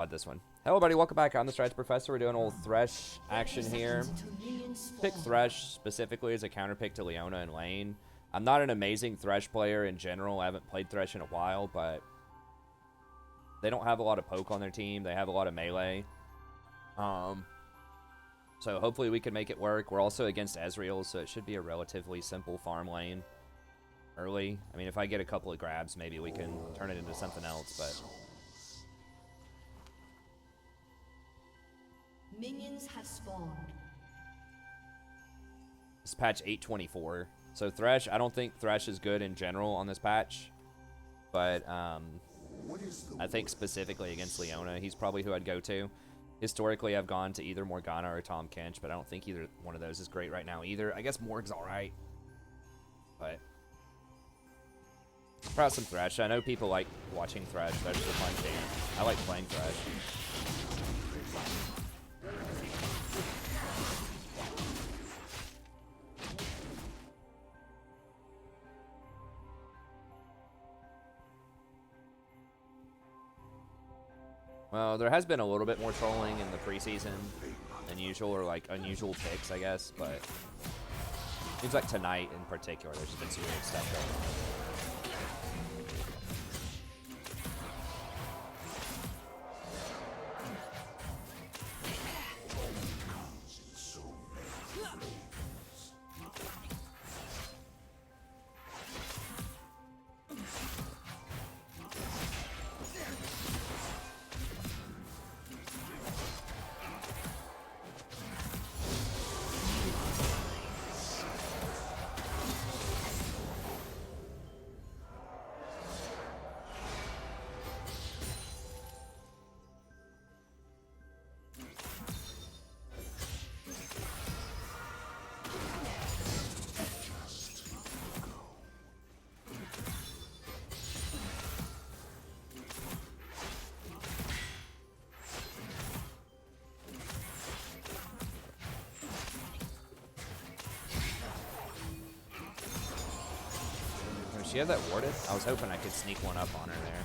About this one. Hello, buddy. Welcome back. I'm the Stretch Professor. We're doing a little Thresh action here. Pick Thresh specifically as a counter pick to Leona and lane. I'm not an amazing Thresh player in general. I haven't played Thresh in a while, but they don't have a lot of poke on their team. They have a lot of melee. So hopefully we can make it work. We're also against Ezreal, so it should be a relatively simple farm lane early. I mean, if I get a couple of grabs, maybe we can turn it into something else, but... Minions have spawned. This patch 824. So Thresh, I don't think Thresh is good in general on this patch. But I think specifically against Leona, he's probably who I'd go to. Historically, I've gone to either Morgana or Tom Kench, but I don't think either one of those is great right now either. I guess Morg's alright. But probably some Thresh. I know people like watching Thresh. Thresh is a fun game. I like playing Thresh. Well, there has been a little bit more trolling in the preseason than usual, or like unusual picks, I guess, but seems like tonight in particular, there's been some weird stuff going on. She had that warded? I was hoping I could sneak one up on her there.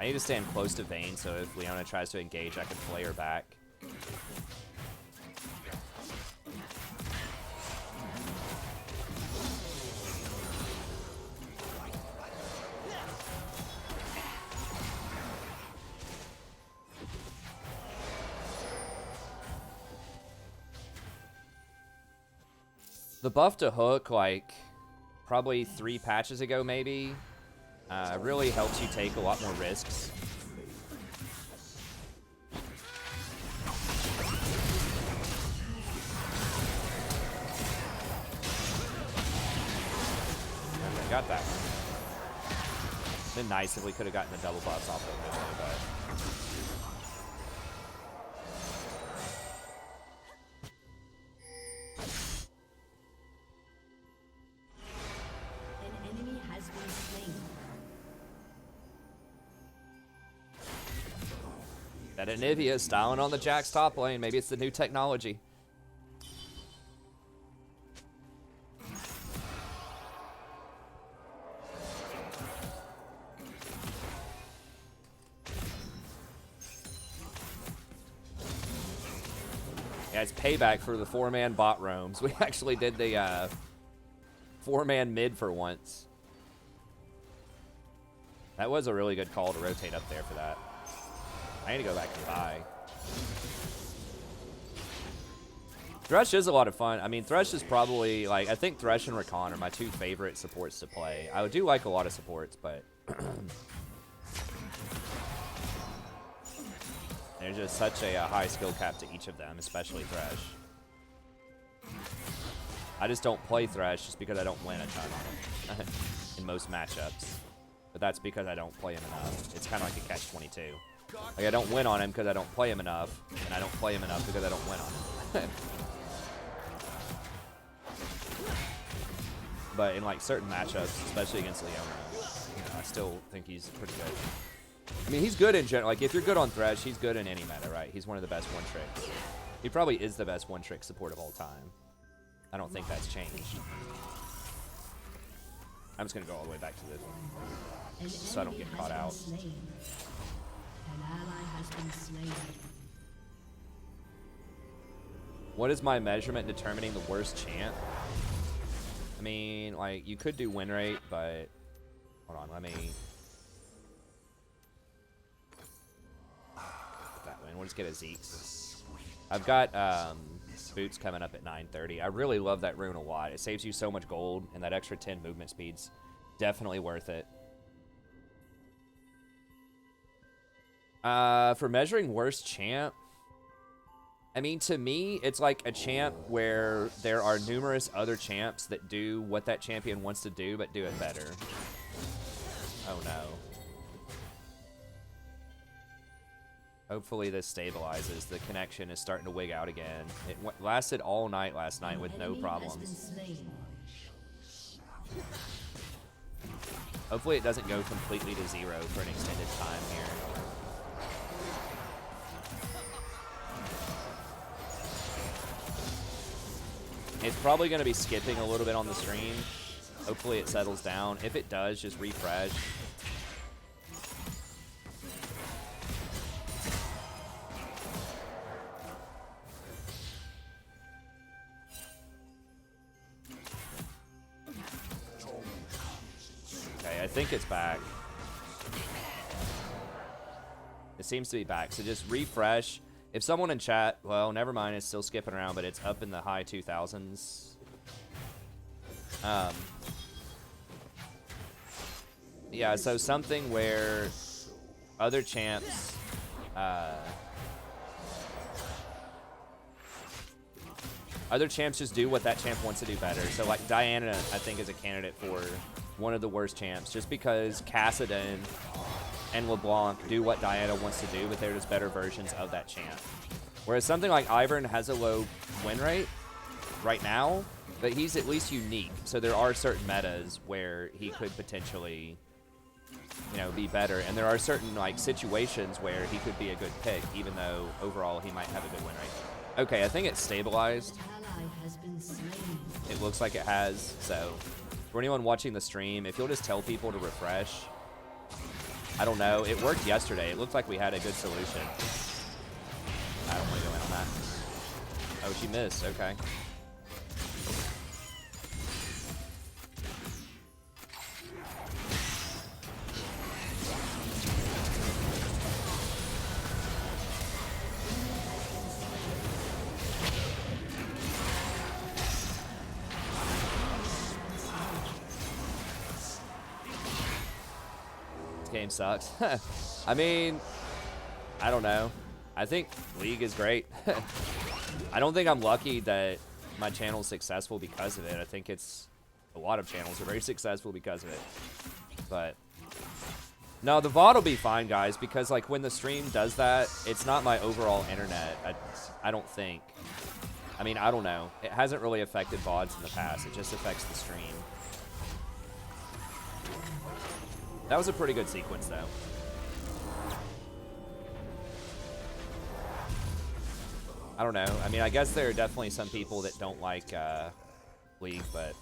I need to stand close to Vayne, so if Leona tries to engage, I can play her back. The buff to hook, like, probably 3 patches ago, maybe, really helps you take a lot more risks. Okay, got that one. Been nice if we could have gotten the double buffs off of it, but... That Anivia is styling on the Jack's top lane. Maybe it's the new technology. Yeah, it's payback for the 4-man bot roams. We actually did the 4-man mid for once. That was a really good call to rotate up there for that. I need to go back and buy. Thresh is a lot of fun. I mean, Thresh is probably, like, I think Thresh and Rakan are my 2 favorite supports to play. I do like a lot of supports, but there's just such a high skill cap to each of them, especially Thresh. I just don't play Thresh just because I don't win a ton on him in most matchups. But that's because I don't play him enough. It's kind of like a catch-22. Like, I don't win on him because I don't play him enough, and I don't play him enough because I don't win on him. But in, like, certain matchups, especially against Leona, you know, I still think he's pretty good. I mean, he's good in general. Like, if you're good on Thresh, he's good in any meta, right? He's one of the best one-tricks. He probably is the best one-trick support of all time. I don't think that's changed. I'm just gonna go all the way back to the, An so I don't enemy get has caught been out. slain. An ally has been slain. What is my measurement determining the worst champ? I mean, like, you could do win rate, but hold on, let me get that win. We'll just get a Zeke's. I've got boots coming up at 9:30. I really love that rune a lot. It saves you so much gold, and that extra 10 movement speed's definitely worth it. For measuring worst champ, I mean, to me, it's like a champ where there are numerous other champs that do what that champion wants to do, but do it better. Oh no. Hopefully this stabilizes. The connection is starting to wig out again. It lasted all night last night with no problems. Hopefully it doesn't go completely to zero for an extended time here. It's probably going to be skipping a little bit on the stream. Hopefully it settles down. If it does, just refresh. Okay, I think it's back. It seems to be back, so just refresh. If someone in chat, well, never mind, it's still skipping around, but it's up in the high 2000s. Yeah, so something where other champs, just do what that champ wants to do better. So like Diana, I think, is a candidate for one of the worst champs, just because Cassadin and LeBlanc do what Diana wants to do, but they're just better versions of that champ. Whereas something like Ivern has a low win rate right now, but he's at least unique. So there are certain metas where he could potentially, you know, be better. And there are certain like situations where he could be a good pick, even though overall he might have a good win rate. Okay, I think it's stabilized. It looks like it has. So for anyone watching the stream, if you'll just tell people to refresh. I don't know. It worked yesterday. It looked like we had a good solution. I don't want to go in on that. Oh, she missed. Okay. This game sucks. I mean, I don't know. I think League is great. I don't think I'm lucky that my channel's successful because of it. I think it's a lot of channels are very successful because of it. But no, the VOD will be fine, guys, because like when the stream does that, it's not my overall internet. I don't think. I mean, I don't know. It hasn't really affected VODs in the past. It just affects the stream. That was a pretty good sequence, though. I don't know. I mean, I guess there are definitely some people that don't like League, but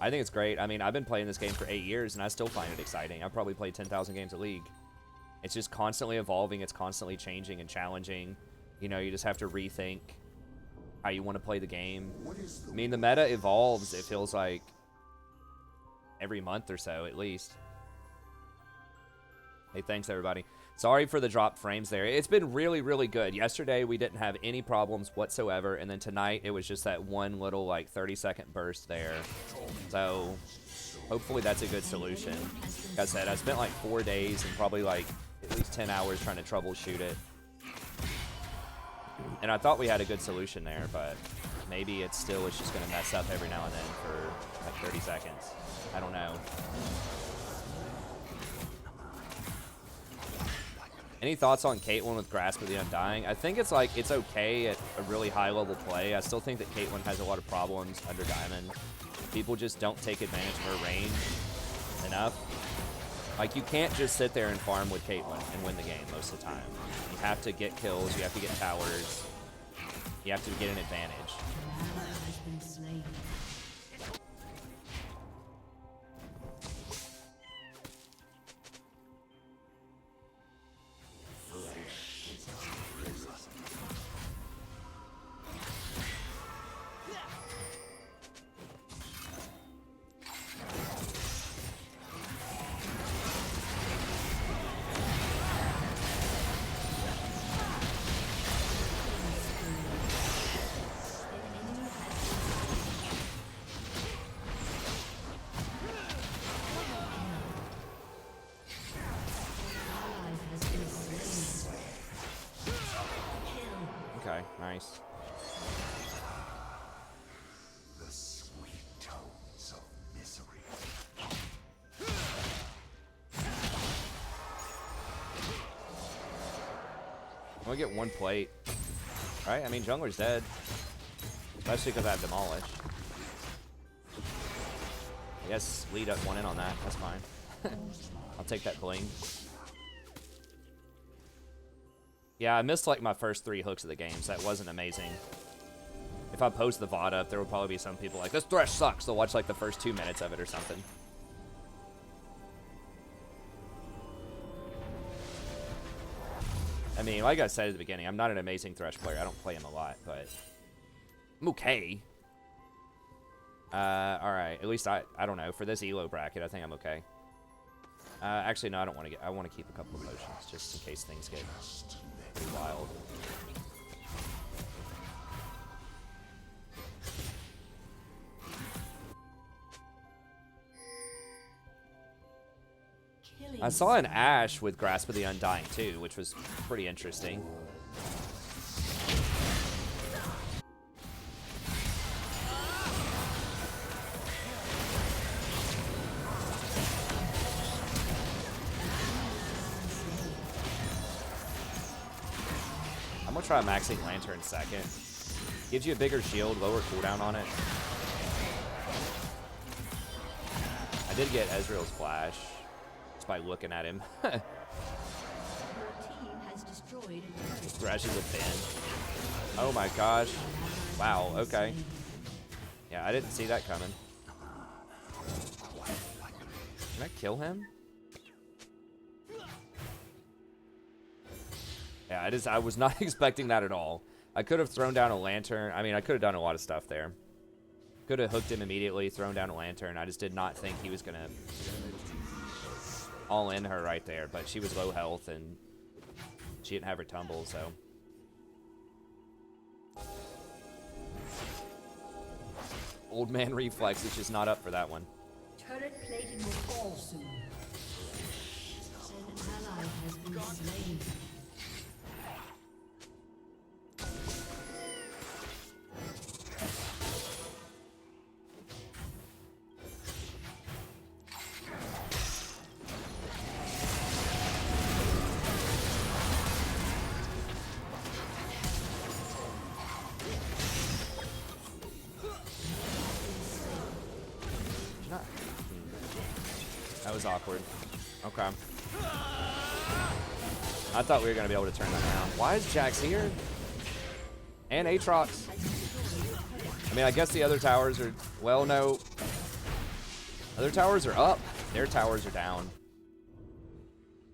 I think it's great. I mean, I've been playing this game for 8 years, and I still find it exciting. I've probably played 10,000 games of League. It's just constantly evolving. It's constantly changing and challenging. You know, you just have to rethink how you want to play the game. I mean, the meta evolves, it feels like, every month or so, at least. Hey, thanks, everybody. Sorry for the dropped frames there. It's been really, really good. Yesterday, we didn't have any problems whatsoever, and then tonight, it was just that one little, like, 30-second burst there. So, hopefully that's a good solution. Like I said, I spent, like, 4 days and probably, like, at least 10 hours trying to troubleshoot it. And I thought we had a good solution there, but maybe it's still it's just going to mess up every now and then for, like, 30 seconds. I don't know. Any thoughts on Caitlyn with Grasp of the Undying? I think it's like, it's okay at a really high level play. I still think that Caitlyn has a lot of problems under Diamond. People just don't take advantage of her range enough. Like, you can't just sit there and farm with Caitlyn and win the game most of the time. You have to get kills, you have to get towers, you have to get an advantage. nice. The sweet tones of misery. I'm gonna get one plate. Right? I mean, jungler's dead. Especially because I have Demolish. I guess lead up one in on that. That's fine. I'll take that bling. Yeah, I missed like my first 3 hooks of the game, so that wasn't amazing. If I post the VOD up, there will probably be some people like, this Thresh sucks. They'll watch like the first 2 minutes of it or something. I mean, like I said at the beginning, I'm not an amazing Thresh player. I don't play him a lot, but I'm okay. Alright, at least I don't know. For this ELO bracket, I think I'm okay. Actually, no, I don't want to get... I want to keep a couple of potions, just in case things get pretty wild. I saw an Ashe with Grasp of the Undying, too, which was pretty interesting. I'm gonna try maxing Lantern second. Gives you a bigger shield, lower cooldown on it. I did get Ezreal's flash just by looking at him. Thresh is a bin. Oh my gosh. Wow, okay. Yeah, I didn't see that coming. Can I kill him? Yeah, I was not expecting that at all. I could have thrown down a lantern. I mean, I could have done a lot of stuff there. Could have hooked him immediately, thrown down a lantern. I just did not think he was going to all in her right there. But she was low health, and she didn't have her tumble, so. Old man reflex is just not up for that one. Turret plating will fall soon. An ally has been slain. That was awkward. Okay. I thought we were going to be able to turn that around. Why is Jax here? And Aatrox. I mean, I guess the other towers are... Well, no. Other towers are up. Their towers are down.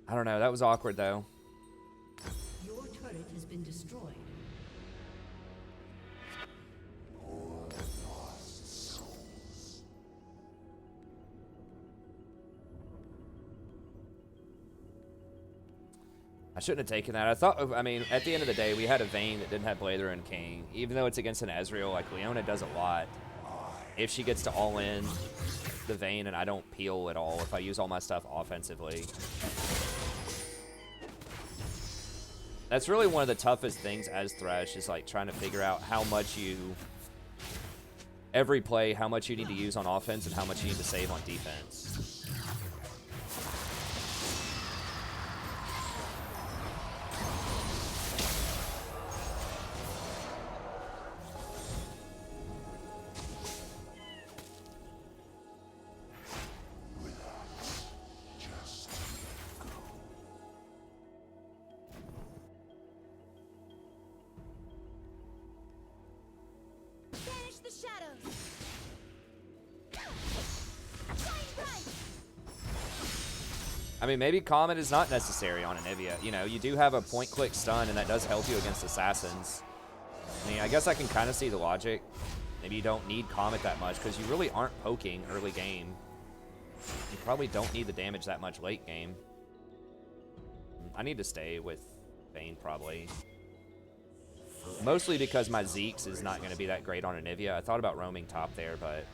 I don't know. That was awkward, though. Your turret has been destroyed. I shouldn't have taken that. I thought, I mean, at the end of the day, we had a Vayne that didn't have Blather and King. Even though it's against an Ezreal, like, Leona does a lot. If she gets to all-in the Vayne and I don't peel at all, if I use all my stuff offensively. That's really one of the toughest things as Thresh, is, like, trying to figure out how much you... Every play, how much you need to use on offense and how much you need to save on defense. I mean, maybe Comet is not necessary on Anivia. You know, you do have a point-click stun, and that does help you against assassins. I mean, I guess I can kind of see the logic. Maybe you don't need Comet that much, because you really aren't poking early game. You probably don't need the damage that much late game. I need to stay with Vayne, probably. Mostly because my Zeke's is not going to be that great on Anivia. I thought about roaming top there, but...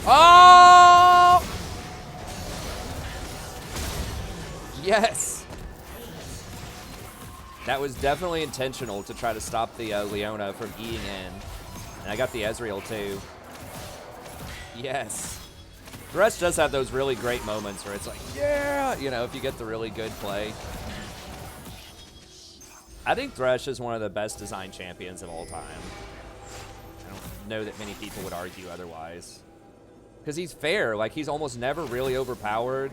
Oh! Yes! That was definitely intentional to try to stop the Leona from eating in. And I got the Ezreal too. Yes. Thresh does have those really great moments where it's like, yeah! You know, if you get the really good play. I think Thresh is one of the best designed champions of all time. I don't know that many people would argue otherwise. Because he's fair. Like, he's almost never really overpowered.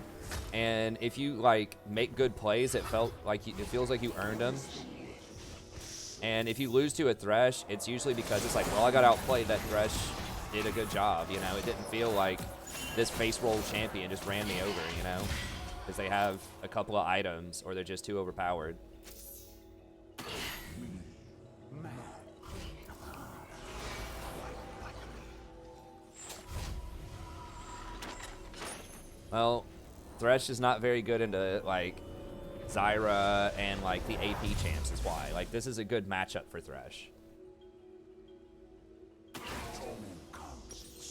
And if you, like, make good plays, it feels like you earned them. And if you lose to a Thresh, it's usually because it's like, well, I got outplayed. That Thresh did a good job. You know, it didn't feel like this face roll champion just ran me over, you know? Because they have a couple of items or they're just too overpowered. Well, Thresh is not very good into, like, Zyra and, like, the AP champs is why. Like, this is a good matchup for Thresh.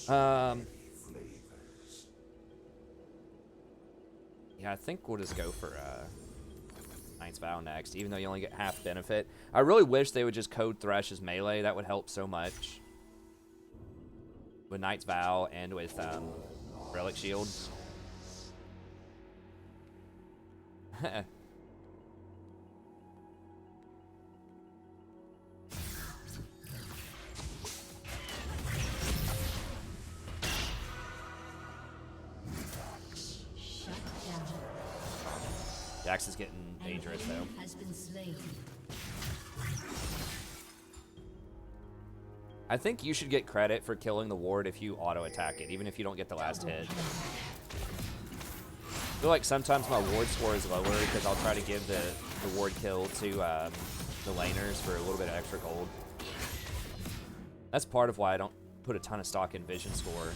Yeah, I think we'll just go for Knight's Vow next, even though you only get half benefit. I really wish they would just code Thresh as melee. That would help so much. With Knight's Vow and with Relic Shield. Jax is getting dangerous though. Has been slain. I think you should get credit for killing the ward if you auto attack it, even if you don't get the last hit. I feel like sometimes my ward score is lower because I'll try to give the ward kill to the laners for a little bit of extra gold. That's part of why I don't put a ton of stock in vision score.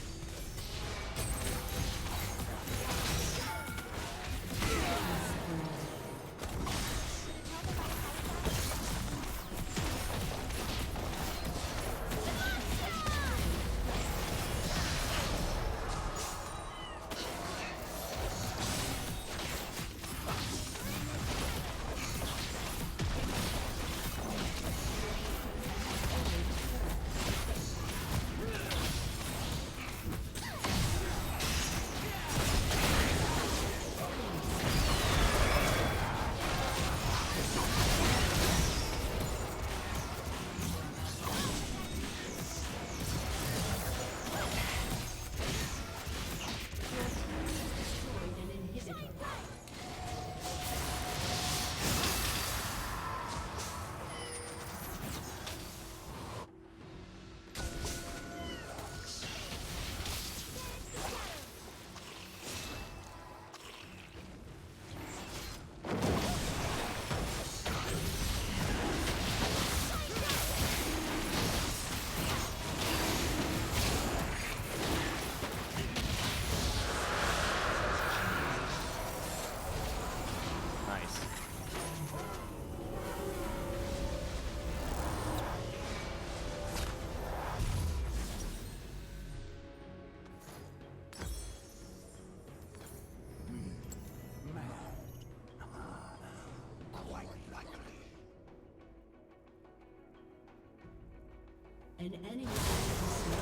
An enemy has been slain.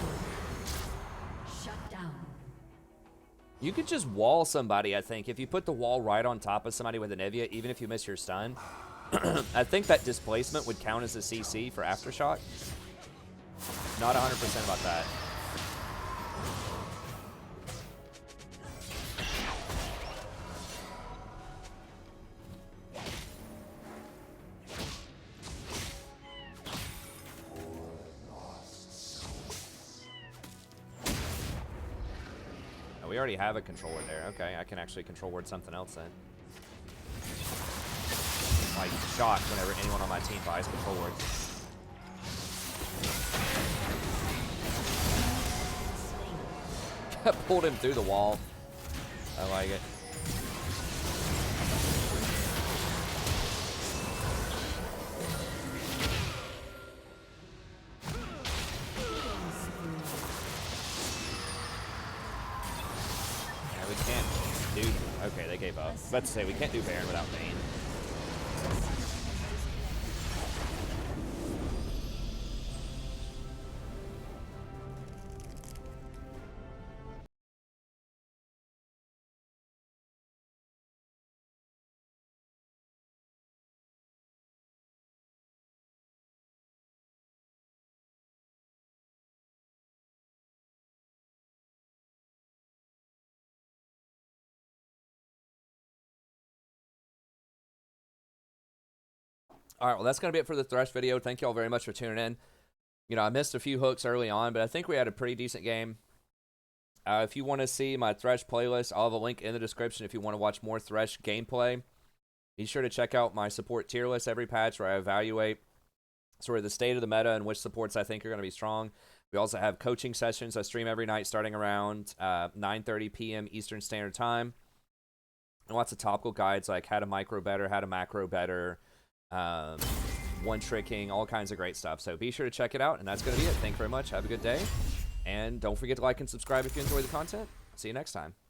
Shut down. You could just wall somebody, I think. If you put the wall right on top of somebody with an Evia, even if you miss your stun, I think that displacement would count as a CC for Aftershock. Not 100% about that. We already have a control word there. Okay, I can actually control word something else then. Like, shocked whenever anyone on my team buys control word. Pulled him through the wall. I like it. can't do... Okay, they gave up. I was about to say, we can't do Baron without Bane. All right, well, that's going to be it for the Thresh video. Thank you all very much for tuning in. You know, I missed a few hooks early on, but I think we had a pretty decent game. If you want to see my Thresh playlist, I'll have a link in the description if you want to watch more Thresh gameplay. Be sure to check out my support tier list every patch where I evaluate sort of the state of the meta and which supports I think are going to be strong. We also have coaching sessions I stream every night starting around 9:30 p.m. Eastern Standard Time. And lots of topical guides like how to micro better, how to macro better, one-tricking, all kinds of great stuff. So be sure to check it out, and that's going to be it. Thank you very much. Have a good day. And don't forget to like and subscribe if you enjoy the content. See you next time.